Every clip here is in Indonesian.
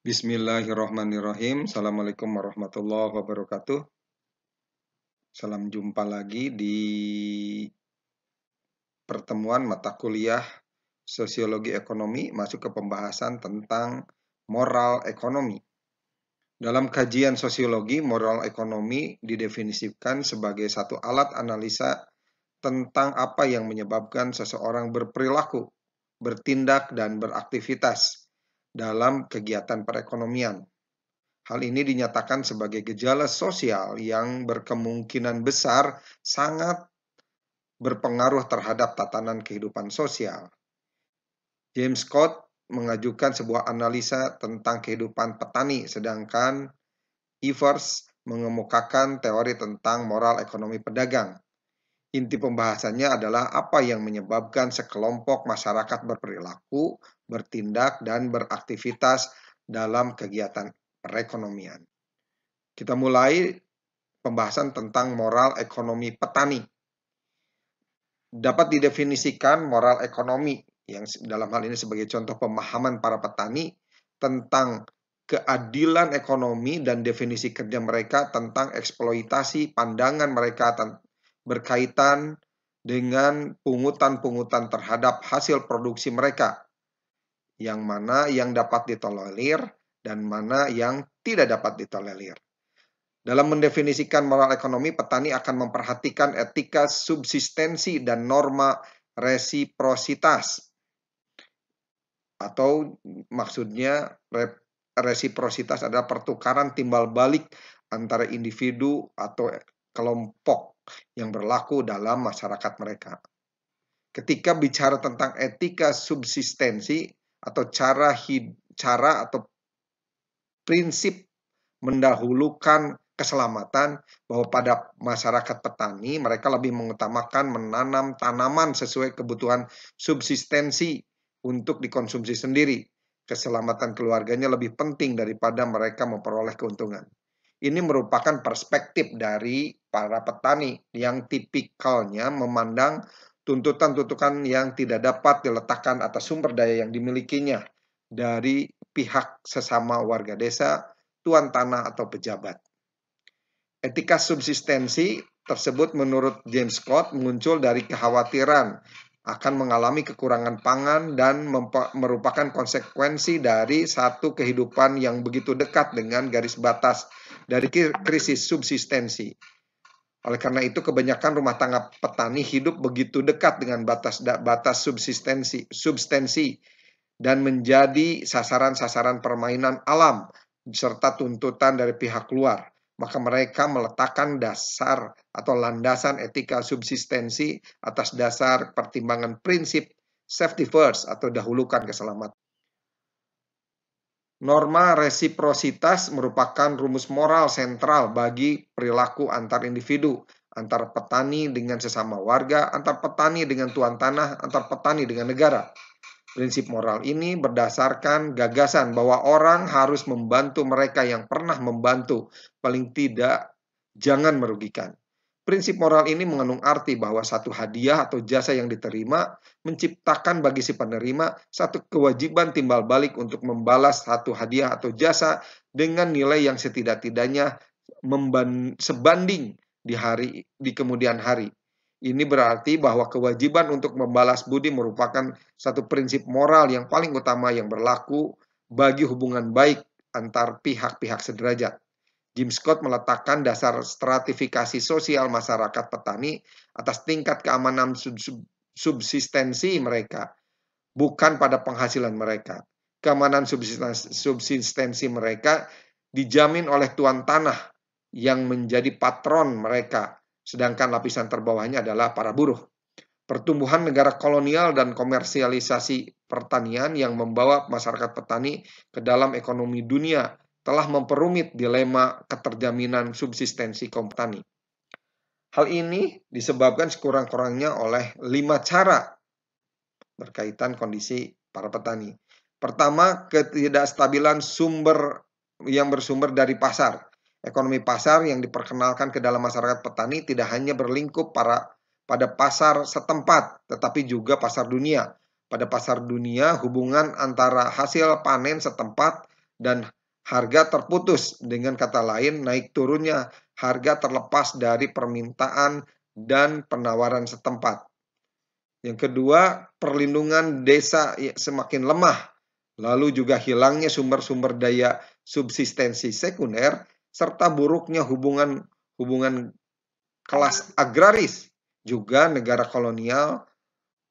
Bismillahirrahmanirrahim. Assalamualaikum warahmatullahi wabarakatuh. Salam jumpa lagi di pertemuan mata kuliah Sosiologi Ekonomi, masuk ke pembahasan tentang moral ekonomi. Dalam kajian sosiologi, moral ekonomi didefinisikan sebagai satu alat analisa tentang apa yang menyebabkan seseorang berperilaku, bertindak, dan beraktivitas dalam kegiatan perekonomian. Hal ini dinyatakan sebagai gejala sosial yang berkemungkinan besar sangat berpengaruh terhadap tatanan kehidupan sosial. James Scott mengajukan sebuah analisa tentang kehidupan petani, sedangkan Evers mengemukakan teori tentang moral ekonomi pedagang. Inti pembahasannya adalah apa yang menyebabkan sekelompok masyarakat berperilaku, bertindak, dan beraktivitas dalam kegiatan perekonomian. Kita mulai pembahasan tentang moral ekonomi petani. Dapat didefinisikan moral ekonomi yang dalam hal ini sebagai contoh pemahaman para petani tentang keadilan ekonomi dan definisi kerja mereka tentang eksploitasi pandangan mereka berkaitan dengan pungutan-pungutan terhadap hasil produksi mereka, yang mana yang dapat ditolerir dan mana yang tidak dapat ditolerir. Dalam mendefinisikan moral ekonomi, petani akan memperhatikan etika subsistensi dan norma resiprositas. Atau maksudnya resiprositas adalah pertukaran timbal balik antara individu atau kelompok yang berlaku dalam masyarakat mereka. Ketika bicara tentang etika subsistensi atau cara atau prinsip mendahulukan keselamatan, bahwa pada masyarakat petani mereka lebih mengutamakan menanam tanaman sesuai kebutuhan subsistensi untuk dikonsumsi sendiri. Keselamatan keluarganya lebih penting daripada mereka memperoleh keuntungan. Ini merupakan perspektif dari para petani yang tipikalnya memandang tuntutan-tuntutan yang tidak dapat diletakkan atas sumber daya yang dimilikinya dari pihak sesama warga desa, tuan tanah, atau pejabat. Etika subsistensi tersebut menurut James Scott muncul dari kekhawatiran akan mengalami kekurangan pangan dan merupakan konsekuensi dari satu kehidupan yang begitu dekat dengan garis batas dari krisis subsistensi. Oleh karena itu, kebanyakan rumah tangga petani hidup begitu dekat dengan batas subsistensi dan menjadi sasaran-sasaran permainan alam serta tuntutan dari pihak luar. Maka mereka meletakkan dasar atau landasan etika subsistensi atas dasar pertimbangan prinsip safety first atau dahulukan keselamatan. Norma resiprositas merupakan rumus moral sentral bagi perilaku antar individu, antar petani dengan sesama warga, antar petani dengan tuan tanah, antar petani dengan negara. Prinsip moral ini berdasarkan gagasan bahwa orang harus membantu mereka yang pernah membantu, paling tidak jangan merugikan. Prinsip moral ini mengandung arti bahwa satu hadiah atau jasa yang diterima menciptakan bagi si penerima satu kewajiban timbal balik untuk membalas satu hadiah atau jasa dengan nilai yang setidak-tidaknya sebanding di kemudian hari. Ini berarti bahwa kewajiban untuk membalas budi merupakan satu prinsip moral yang paling utama yang berlaku bagi hubungan baik antar pihak-pihak sederajat. James Scott meletakkan dasar stratifikasi sosial masyarakat petani atas tingkat keamanan subsistensi mereka, bukan pada penghasilan mereka. Keamanan subsistensi mereka dijamin oleh tuan tanah yang menjadi patron mereka, sedangkan lapisan terbawahnya adalah para buruh. Pertumbuhan negara kolonial dan komersialisasi pertanian yang membawa masyarakat petani ke dalam ekonomi dunia telah memperumit dilema keterjaminan subsistensi kaum petani. Hal ini disebabkan sekurang-kurangnya oleh 5 cara berkaitan kondisi para petani. Pertama, ketidakstabilan sumber yang bersumber dari pasar. Ekonomi pasar yang diperkenalkan ke dalam masyarakat petani tidak hanya berlingkup pada pasar setempat, tetapi juga pasar dunia. Pada pasar dunia, hubungan antara hasil panen setempat dan harga terputus. Dengan kata lain, naik turunnya harga terlepas dari permintaan dan penawaran setempat. Yang kedua, perlindungan desa semakin lemah, lalu juga hilangnya sumber-sumber daya subsistensi sekunder, serta buruknya hubungan kelas agraris, juga negara kolonial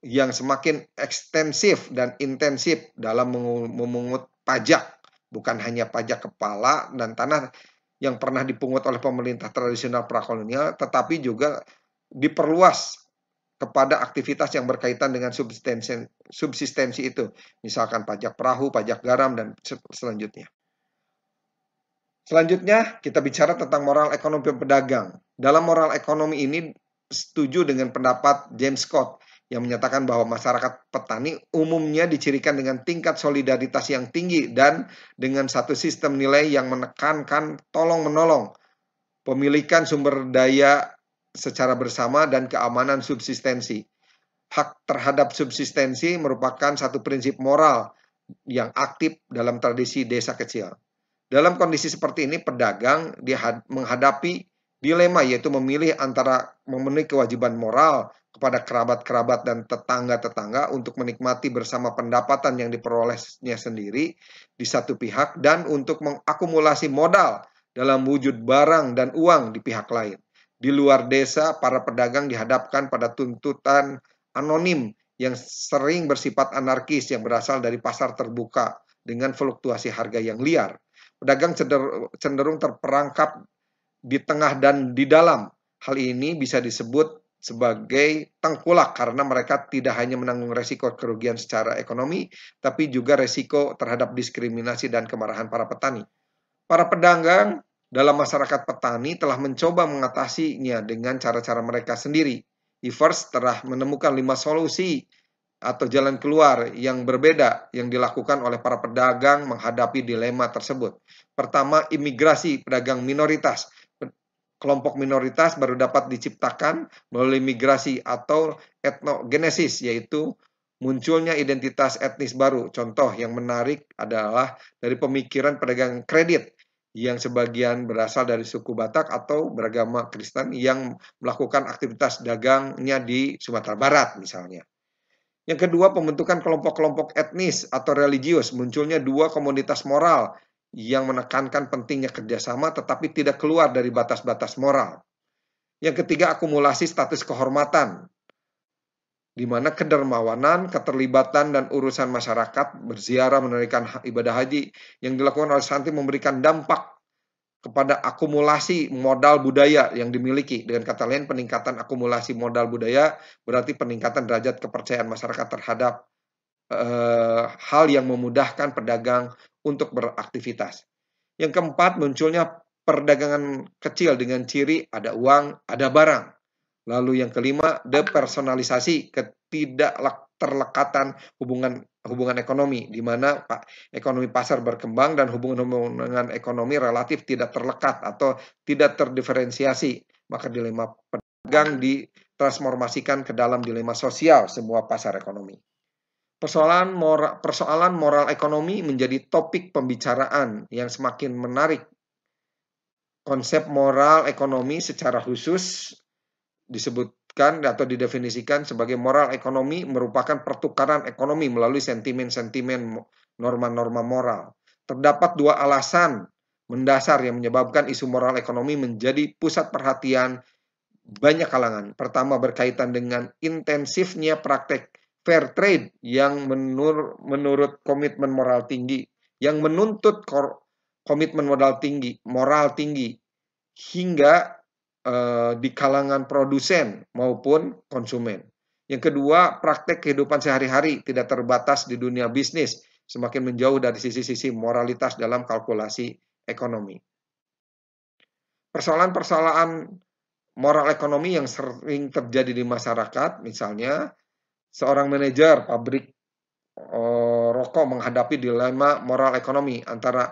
yang semakin ekstensif dan intensif dalam memungut pajak, bukan hanya pajak kepala dan tanah yang pernah dipungut oleh pemerintah tradisional prakolonial, tetapi juga diperluas kepada aktivitas yang berkaitan dengan subsistensi itu, misalkan pajak perahu, pajak garam, dan selanjutnya. Selanjutnya, kita bicara tentang moral ekonomi pedagang. Dalam moral ekonomi ini, setuju dengan pendapat James Scott yang menyatakan bahwa masyarakat petani umumnya dicirikan dengan tingkat solidaritas yang tinggi dan dengan satu sistem nilai yang menekankan tolong-menolong, pemilikan sumber daya secara bersama, dan keamanan subsistensi. Hak terhadap subsistensi merupakan satu prinsip moral yang aktif dalam tradisi desa kecil. Dalam kondisi seperti ini, pedagang menghadapi dilema, yaitu memilih antara memenuhi kewajiban moral kepada kerabat-kerabat dan tetangga-tetangga untuk menikmati bersama pendapatan yang diperolehnya sendiri di satu pihak, dan untuk mengakumulasi modal dalam wujud barang dan uang di pihak lain. Di luar desa, para pedagang dihadapkan pada tuntutan anonim yang sering bersifat anarkis yang berasal dari pasar terbuka dengan fluktuasi harga yang liar. Pedagang cenderung terperangkap di tengah dan di dalam. Hal ini bisa disebut sebagai tengkulak karena mereka tidak hanya menanggung resiko kerugian secara ekonomi, tapi juga resiko terhadap diskriminasi dan kemarahan para petani. Para pedagang dalam masyarakat petani telah mencoba mengatasinya dengan cara-cara mereka sendiri. Evers telah menemukan 5 solusi atau jalan keluar yang berbeda yang dilakukan oleh para pedagang menghadapi dilema tersebut. Pertama, imigrasi pedagang minoritas. Kelompok minoritas baru dapat diciptakan melalui migrasi atau etnogenesis, yaitu munculnya identitas etnis baru. Contoh yang menarik adalah dari pemikiran pedagang kredit yang sebagian berasal dari suku Batak atau beragama Kristen yang melakukan aktivitas dagangnya di Sumatera Barat misalnya. Yang kedua, pembentukan kelompok-kelompok etnis atau religius. Munculnya dua komunitas moral yang menekankan pentingnya kerjasama tetapi tidak keluar dari batas-batas moral. Yang ketiga, akumulasi status kehormatan, di mana kedermawanan, keterlibatan, dan urusan masyarakat, berziarah, menunaikan ibadah haji yang dilakukan oleh santri memberikan dampak kepada akumulasi modal budaya yang dimiliki. Dengan kata lain, peningkatan akumulasi modal budaya berarti peningkatan derajat kepercayaan masyarakat terhadap hal yang memudahkan pedagang untuk beraktivitas. Yang keempat, munculnya perdagangan kecil dengan ciri ada uang, ada barang. Lalu yang kelima, depersonalisasi, ketidakterlekatan hubungan ekonomi, di mana ekonomi pasar berkembang dan hubungan ekonomi relatif tidak terlekat atau tidak terdiferensiasi. Maka dilema pedagang ditransformasikan ke dalam dilema sosial semua pasar ekonomi. Persoalan moral ekonomi menjadi topik pembicaraan yang semakin menarik. Konsep moral ekonomi secara khusus disebutkan atau didefinisikan sebagai moral ekonomi merupakan pertukaran ekonomi melalui sentimen-sentimen norma-norma moral. Terdapat dua alasan mendasar yang menyebabkan isu moral ekonomi menjadi pusat perhatian banyak kalangan. Pertama, berkaitan dengan intensifnya praktek fair trade yang menurut komitmen moral tinggi, yang menuntut komitmen moral tinggi hingga di kalangan produsen maupun konsumen. Yang kedua, praktek kehidupan sehari-hari tidak terbatas di dunia bisnis, semakin menjauh dari sisi-sisi moralitas dalam kalkulasi ekonomi. Persoalan-persoalan moral ekonomi yang sering terjadi di masyarakat, misalnya seorang manajer pabrik rokok menghadapi dilema moral ekonomi antara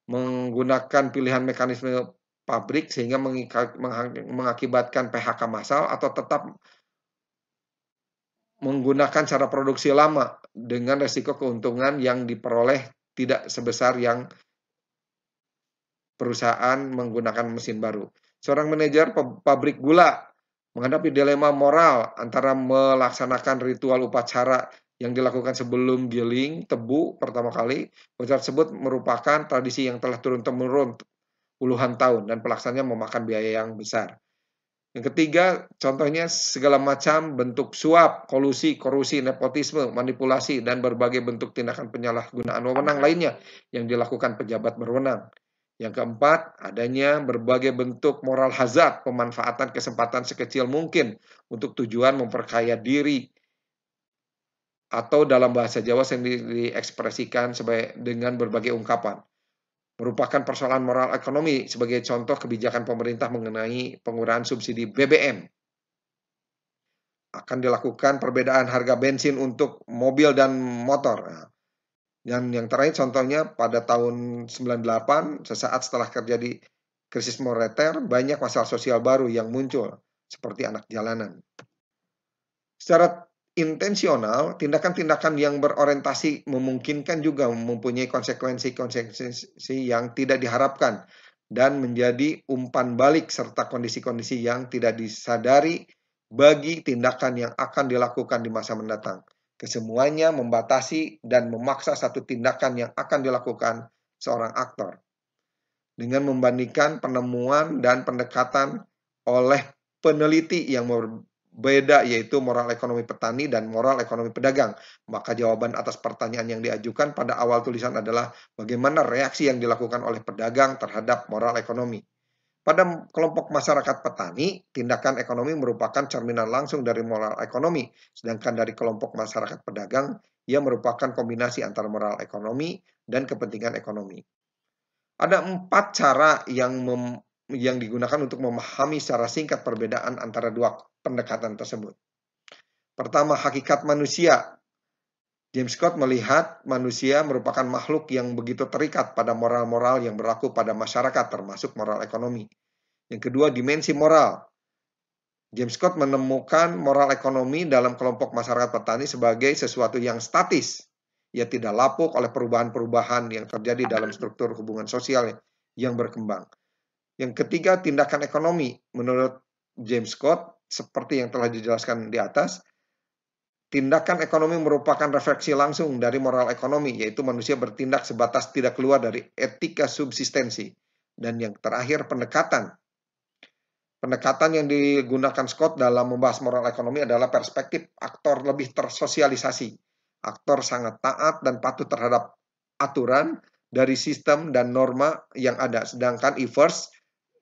menggunakan pilihan mekanisme pabrik sehingga mengakibatkan PHK massal atau tetap menggunakan cara produksi lama dengan resiko keuntungan yang diperoleh tidak sebesar yang perusahaan menggunakan mesin baru. Seorang manajer pabrik gula menghadapi dilema moral antara melaksanakan ritual upacara yang dilakukan sebelum giling tebu pertama kali. Upacara tersebut merupakan tradisi yang telah turun-temurun puluhan tahun dan pelaksanaannya memakan biaya yang besar. Yang ketiga, contohnya segala macam bentuk suap, kolusi, korusi, nepotisme, manipulasi, dan berbagai bentuk tindakan penyalahgunaan wewenang lainnya yang dilakukan pejabat berwenang. Yang keempat, adanya berbagai bentuk moral hazard, pemanfaatan kesempatan sekecil mungkin untuk tujuan memperkaya diri, atau dalam bahasa Jawa sendiri diekspresikan dengan berbagai ungkapan. Merupakan persoalan moral ekonomi sebagai contoh kebijakan pemerintah mengenai pengurangan subsidi BBM. Akan dilakukan perbedaan harga bensin untuk mobil dan motor. Nah, yang terakhir contohnya pada tahun 98, sesaat setelah terjadi krisis moneter, banyak masalah sosial baru yang muncul, seperti anak jalanan. Secara intensional, tindakan-tindakan yang berorientasi memungkinkan juga mempunyai konsekuensi-konsekuensi yang tidak diharapkan dan menjadi umpan balik serta kondisi-kondisi yang tidak disadari bagi tindakan yang akan dilakukan di masa mendatang. Kesemuanya membatasi dan memaksa satu tindakan yang akan dilakukan seorang aktor. Dengan membandingkan penemuan dan pendekatan oleh peneliti yang berbeda, yaitu moral ekonomi petani dan moral ekonomi pedagang. Maka jawaban atas pertanyaan yang diajukan pada awal tulisan adalah bagaimana reaksi yang dilakukan oleh pedagang terhadap moral ekonomi. Pada kelompok masyarakat petani, tindakan ekonomi merupakan cerminan langsung dari moral ekonomi, sedangkan dari kelompok masyarakat pedagang, ia merupakan kombinasi antara moral ekonomi dan kepentingan ekonomi. Ada 4 cara yang digunakan untuk memahami secara singkat perbedaan antara dua pendekatan tersebut. Pertama, hakikat manusia. James Scott melihat manusia merupakan makhluk yang begitu terikat pada moral-moral yang berlaku pada masyarakat, termasuk moral ekonomi. Yang kedua, dimensi moral. James Scott menemukan moral ekonomi dalam kelompok masyarakat petani sebagai sesuatu yang statis. Ia tidak lapuk oleh perubahan-perubahan yang terjadi dalam struktur hubungan sosial yang berkembang. Yang ketiga, tindakan ekonomi. Menurut James Scott, seperti yang telah dijelaskan di atas, tindakan ekonomi merupakan refleksi langsung dari moral ekonomi, yaitu manusia bertindak sebatas tidak keluar dari etika subsistensi. Dan yang terakhir, pendekatan. Pendekatan yang digunakan Scott dalam membahas moral ekonomi adalah perspektif aktor lebih tersosialisasi. Aktor sangat taat dan patuh terhadap aturan dari sistem dan norma yang ada, sedangkan Evers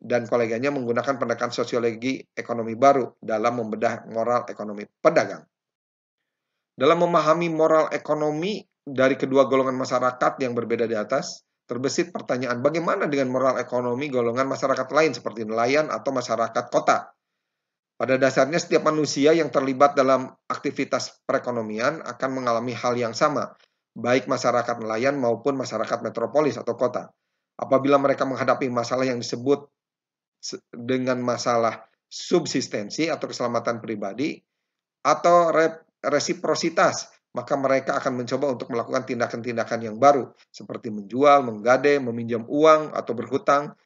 dan koleganya menggunakan pendekatan sosiologi ekonomi baru dalam membedah moral ekonomi pedagang. Dalam memahami moral ekonomi dari kedua golongan masyarakat yang berbeda di atas, terbesit pertanyaan bagaimana dengan moral ekonomi golongan masyarakat lain seperti nelayan atau masyarakat kota. Pada dasarnya setiap manusia yang terlibat dalam aktivitas perekonomian akan mengalami hal yang sama, baik masyarakat nelayan maupun masyarakat metropolis atau kota. Apabila mereka menghadapi masalah yang disebut dengan masalah subsistensi atau keselamatan pribadi atau resiprositas, maka mereka akan mencoba untuk melakukan tindakan-tindakan yang baru, seperti menjual, menggadai, meminjam uang, atau berhutang,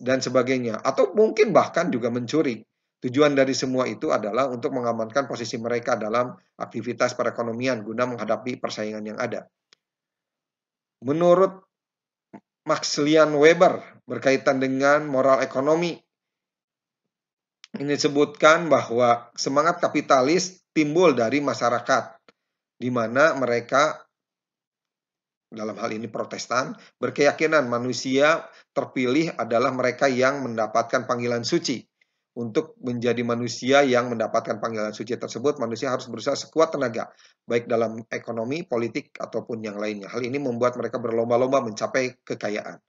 dan sebagainya. Atau mungkin bahkan juga mencuri. Tujuan dari semua itu adalah untuk mengamankan posisi mereka dalam aktivitas perekonomian guna menghadapi persaingan yang ada. Menurut Max Lian Weber, berkaitan dengan moral ekonomi, ini disebutkan bahwa semangat kapitalis timbul dari masyarakat, di mana mereka, dalam hal ini Protestan, berkeyakinan manusia terpilih adalah mereka yang mendapatkan panggilan suci. Untuk menjadi manusia yang mendapatkan panggilan suci tersebut, manusia harus berusaha sekuat tenaga, baik dalam ekonomi, politik, ataupun yang lainnya. Hal ini membuat mereka berlomba-lomba mencapai kekayaan.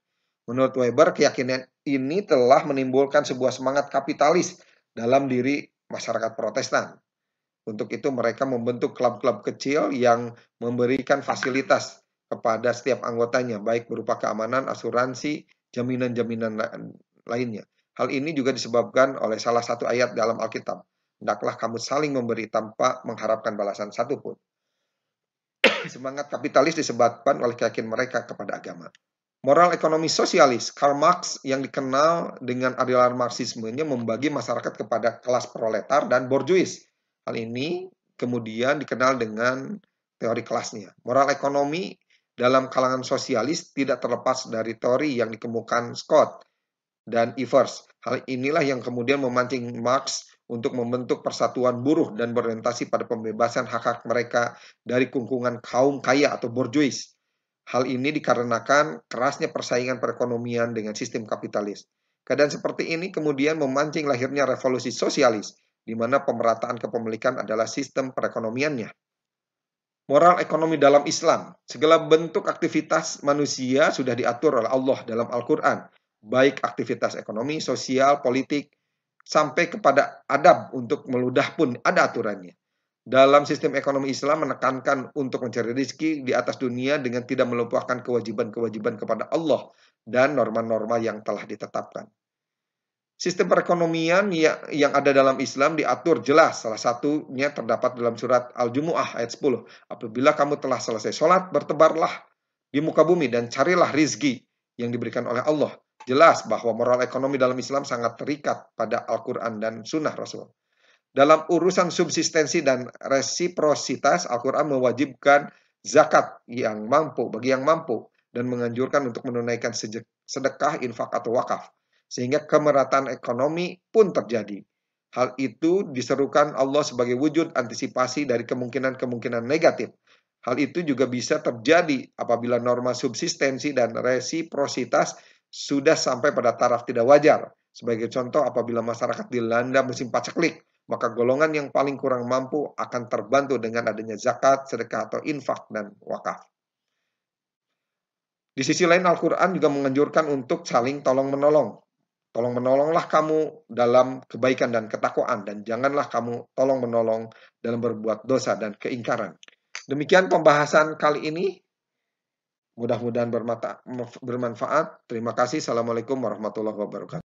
Menurut Weber, keyakinan ini telah menimbulkan sebuah semangat kapitalis dalam diri masyarakat Protestan. Untuk itu mereka membentuk klub-klub kecil yang memberikan fasilitas kepada setiap anggotanya, baik berupa keamanan, asuransi, jaminan-jaminan lainnya. Hal ini juga disebabkan oleh salah satu ayat dalam Alkitab. Hendaklah kamu saling memberi tanpa mengharapkan balasan satupun. Semangat kapitalis disebabkan oleh keyakinan mereka kepada agama. Moral ekonomi sosialis, Karl Marx yang dikenal dengan aliran Marxismenya membagi masyarakat kepada kelas proletar dan borjuis. Hal ini kemudian dikenal dengan teori kelasnya. Moral ekonomi dalam kalangan sosialis tidak terlepas dari teori yang dikemukakan Scott dan Evers. Hal inilah yang kemudian memancing Marx untuk membentuk persatuan buruh dan berorientasi pada pembebasan hak-hak mereka dari kungkungan kaum kaya atau borjuis. Hal ini dikarenakan kerasnya persaingan perekonomian dengan sistem kapitalis. Keadaan seperti ini kemudian memancing lahirnya revolusi sosialis, di mana pemerataan kepemilikan adalah sistem perekonomiannya. Moral ekonomi dalam Islam, segala bentuk aktivitas manusia sudah diatur oleh Allah dalam Al-Quran, baik aktivitas ekonomi, sosial, politik, sampai kepada adab untuk meludah pun ada aturannya. Dalam sistem ekonomi Islam menekankan untuk mencari rezeki di atas dunia dengan tidak melupakan kewajiban-kewajiban kepada Allah dan norma-norma yang telah ditetapkan. Sistem perekonomian yang ada dalam Islam diatur jelas. Salah satunya terdapat dalam surat Al-Jumu'ah ayat 10. Apabila kamu telah selesai sholat, bertebarlah di muka bumi dan carilah rizki yang diberikan oleh Allah. Jelas bahwa moral ekonomi dalam Islam sangat terikat pada Al-Quran dan Sunnah Rasul. Dalam urusan subsistensi dan resiprositas, Al-Quran mewajibkan zakat yang mampu bagi yang mampu dan menganjurkan untuk menunaikan sedekah, infak atau wakaf. Sehingga kemerataan ekonomi pun terjadi. Hal itu diserukan Allah sebagai wujud antisipasi dari kemungkinan-kemungkinan negatif. Hal itu juga bisa terjadi apabila norma subsistensi dan resiprositas sudah sampai pada taraf tidak wajar. Sebagai contoh, apabila masyarakat dilanda musim paceklik, maka golongan yang paling kurang mampu akan terbantu dengan adanya zakat, sedekah atau infak dan wakaf. Di sisi lain Al-Quran juga menganjurkan untuk saling tolong-menolong. Tolong-menolonglah kamu dalam kebaikan dan ketakwaan dan janganlah kamu tolong-menolong dalam berbuat dosa dan keingkaran. Demikian pembahasan kali ini. Mudah-mudahan bermanfaat. Terima kasih. Assalamualaikum warahmatullahi wabarakatuh.